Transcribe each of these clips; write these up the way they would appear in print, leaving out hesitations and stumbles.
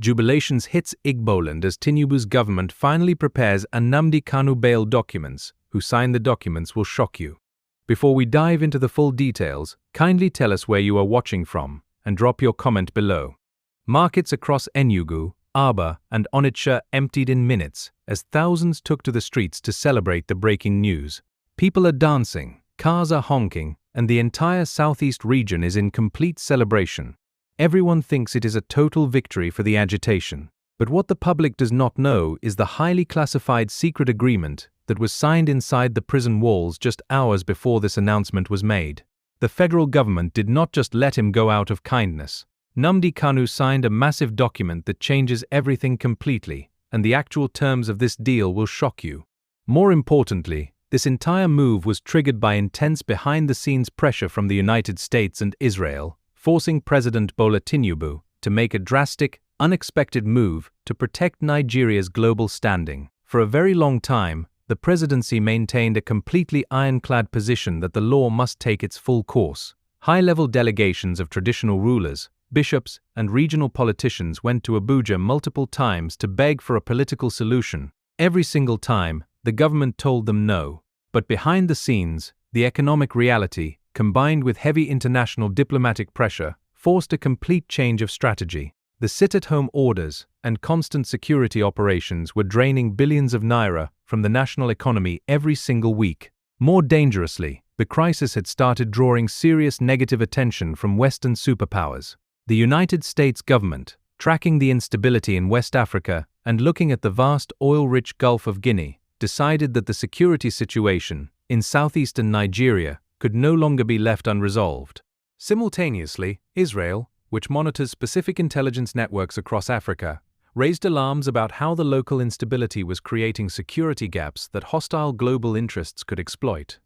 Jubilations hits Igboland as Tinubu's government finally prepares Nnamdi Kanu bail documents. Who signed the documents will shock you. Before we dive into the full details, kindly tell us where you are watching from and drop your comment below. Markets across Enugu, Aba, and Onitsha emptied in minutes as thousands took to the streets to celebrate the breaking news. People are dancing, cars are honking, and the entire southeast region is in complete celebration. Everyone thinks it is a total victory for the agitation. But what the public does not know is the highly classified secret agreement that was signed inside the prison walls just hours before this announcement was made. The federal government did not just let him go out of kindness. Nnamdi Kanu signed a massive document that changes everything completely, and the actual terms of this deal will shock you. More importantly, this entire move was triggered by intense behind-the-scenes pressure from the United States and Israel, forcing President Bola Tinubu to make a drastic, unexpected move to protect Nigeria's global standing. For a very long time, the presidency maintained a completely ironclad position that the law must take its full course. High-level delegations of traditional rulers, bishops, and regional politicians went to Abuja multiple times to beg for a political solution. Every single time, the government told them no. But behind the scenes, the economic reality, combined with heavy international diplomatic pressure, forced a complete change of strategy. The sit-at-home orders and constant security operations were draining billions of naira from the national economy every single week. More dangerously, the crisis had started drawing serious negative attention from Western superpowers. The United States government, tracking the instability in West Africa and looking at the vast oil-rich Gulf of Guinea, decided that the security situation in southeastern Nigeria could no longer be left unresolved. Simultaneously, Israel, which monitors specific intelligence networks across Africa, raised alarms about how the local instability was creating security gaps that hostile global interests could exploit.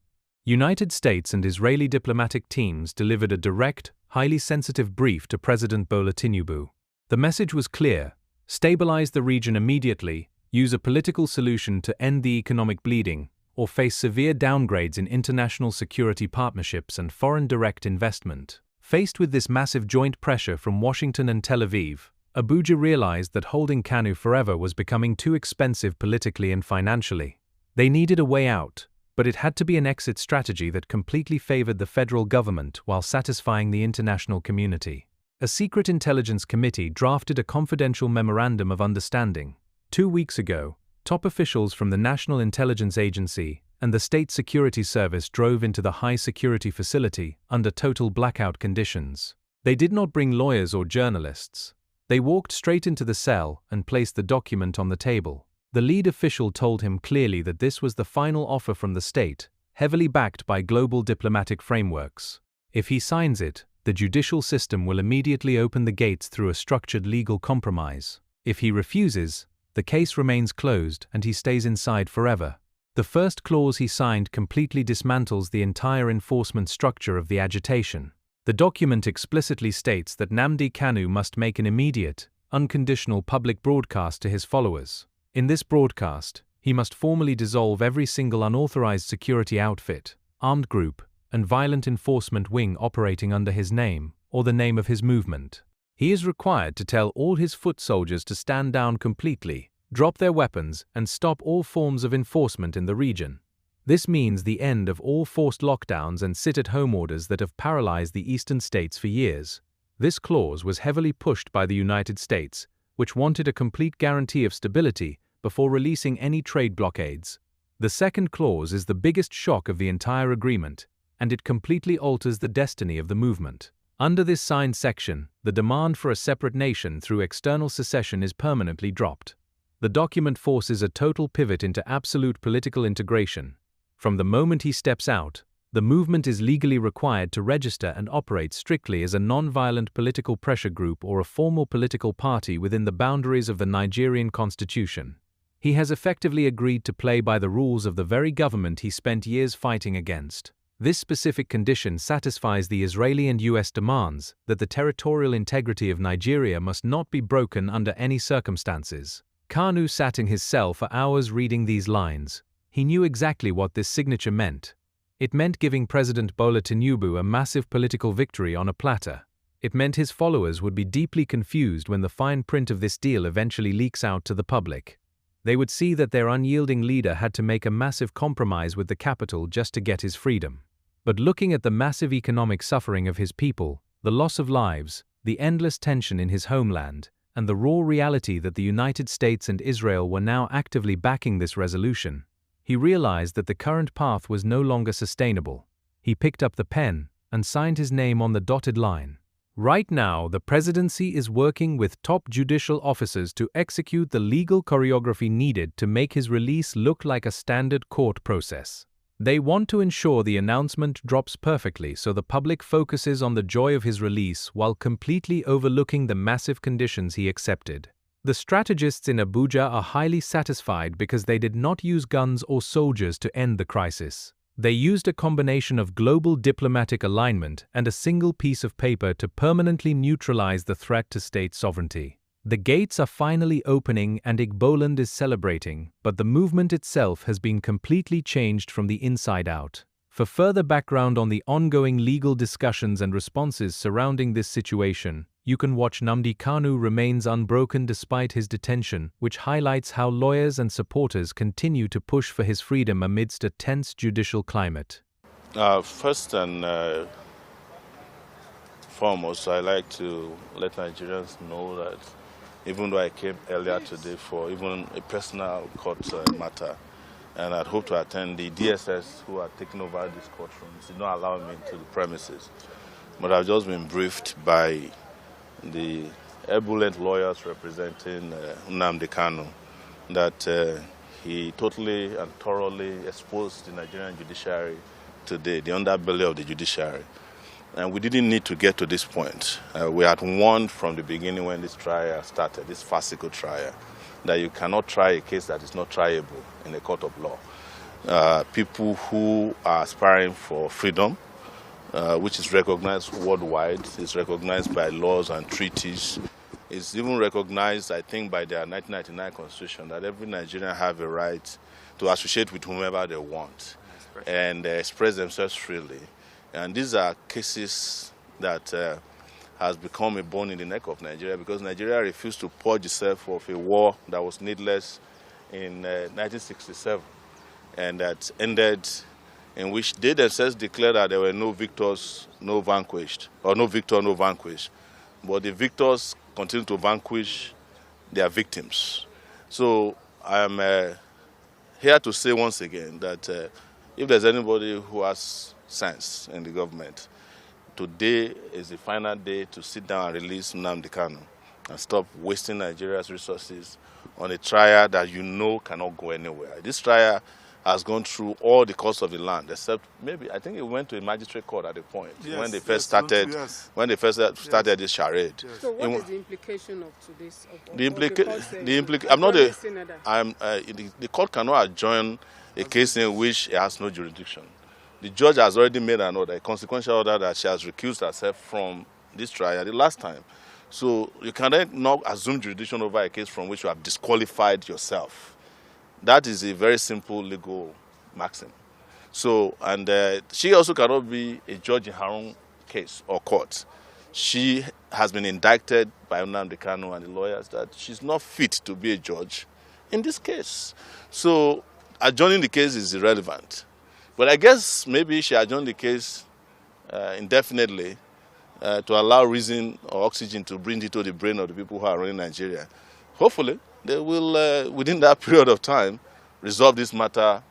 United States and Israeli diplomatic teams delivered a direct, highly sensitive brief to President Bola Tinubu. The message was clear: stabilize the region immediately, use a political solution to end the economic bleeding, or face severe downgrades in international security partnerships and foreign direct investment. Faced with this massive joint pressure from Washington and Tel Aviv, Abuja realized that holding Kanu forever was becoming too expensive politically and financially. They needed a way out, but it had to be an exit strategy that completely favored the federal government while satisfying the international community. A secret intelligence committee drafted a confidential memorandum of understanding. 2 weeks ago, top officials from the National Intelligence Agency and the State Security Service drove into the high-security facility under total blackout conditions. They did not bring lawyers or journalists. They walked straight into the cell and placed the document on the table. The lead official told him clearly that this was the final offer from the state, heavily backed by global diplomatic frameworks. If he signs it, the judicial system will immediately open the gates through a structured legal compromise. If he refuses, the case remains closed and he stays inside forever. The first clause he signed completely dismantles the entire enforcement structure of the agitation. The document explicitly states that Nnamdi Kanu must make an immediate, unconditional public broadcast to his followers. In this broadcast, he must formally dissolve every single unauthorized security outfit, armed group, and violent enforcement wing operating under his name or the name of his movement. He is required to tell all his foot soldiers to stand down completely, drop their weapons, and stop all forms of enforcement in the region. This means the end of all forced lockdowns and sit-at-home orders that have paralyzed the eastern states for years. This clause was heavily pushed by the United States, which wanted a complete guarantee of stability before releasing any trade blockades. The second clause is the biggest shock of the entire agreement, and it completely alters the destiny of the movement. Under this signed section, the demand for a separate nation through external secession is permanently dropped. The document forces a total pivot into absolute political integration. From the moment he steps out, the movement is legally required to register and operate strictly as a non-violent political pressure group or a formal political party within the boundaries of the Nigerian constitution. He has effectively agreed to play by the rules of the very government he spent years fighting against. This specific condition satisfies the Israeli and US demands that the territorial integrity of Nigeria must not be broken under any circumstances. Kanu sat in his cell for hours reading these lines. He knew exactly what this signature meant. It meant giving President Bola Tinubu a massive political victory on a platter. It meant his followers would be deeply confused when the fine print of this deal eventually leaks out to the public. They would see that their unyielding leader had to make a massive compromise with the capital just to get his freedom. But looking at the massive economic suffering of his people, the loss of lives, the endless tension in his homeland, and the raw reality that the United States and Israel were now actively backing this resolution, he realized that the current path was no longer sustainable. He picked up the pen and signed his name on the dotted line. Right now, the presidency is working with top judicial officers to execute the legal choreography needed to make his release look like a standard court process. They want to ensure the announcement drops perfectly so the public focuses on the joy of his release while completely overlooking the massive conditions he accepted. The strategists in Abuja are highly satisfied because they did not use guns or soldiers to end the crisis. They used a combination of global diplomatic alignment and a single piece of paper to permanently neutralize the threat to state sovereignty. The gates are finally opening and Igboland is celebrating, but the movement itself has been completely changed from the inside out. For further background on the ongoing legal discussions and responses surrounding this situation, you can watch Nnamdi Kanu Remains Unbroken Despite His Detention, which highlights how lawyers and supporters continue to push for his freedom amidst a tense judicial climate. First and foremost, I like to let Nigerians know that even though I came earlier today for even a personal court matter, and I'd hope to attend, the DSS who are taking over these courtrooms did not allow me into the premises. But I've just been briefed by the Igboland lawyers representing Nnamdi Kanu that he totally and thoroughly exposed the Nigerian judiciary today, the underbelly of the judiciary. And we didn't need to get to this point. We had warned from the beginning when this trial started, this farcical trial, that you cannot try a case that is not triable in a court of law. People who are aspiring for freedom, which is recognized worldwide, is recognized by laws and treaties. It's even recognized, I think, by their 1999 constitution that every Nigerian have a right to associate with whomever they want and express themselves freely. And these are cases that has become a bone in the neck of Nigeria because Nigeria refused to purge itself of a war that was needless in 1967 and that ended in which they themselves declared that there were no victors, no vanquished, or no victor, no vanquished. But the victors continue to vanquish their victims. So I am here to say once again that if there's anybody who has sense in the government, today is the final day to sit down and release Nnamdi Kanu and stop wasting Nigeria's resources on a trial that you know cannot go anywhere. This trial has gone through all the courts of the land, except maybe I think it went to a magistrate court at a point when they first started this charade. Yes. So what is the implication of this? The court cannot adjourn a case in which it has no jurisdiction. The judge has already made an order, a consequential order, that she has recused herself from this trial the last time. So you cannot not assume jurisdiction over a case from which you have disqualified yourself. That is a very simple legal maxim. So, and she also cannot be a judge in her own case or court. She has been indicted by Nnamdi Kanu and the lawyers that she's not fit to be a judge in this case. So, adjourning the case is irrelevant. But I guess maybe she adjourned the case indefinitely to allow reason or oxygen to breathe into the brain of the people who are running Nigeria. Hopefully, they will, within that period of time, resolve this matter.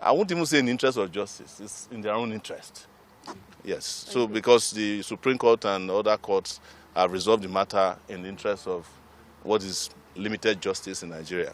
I won't even say in the interest of justice. It's in their own interest. Yes. So because the Supreme Court and other courts have resolved the matter in the interest of what is limited justice in Nigeria.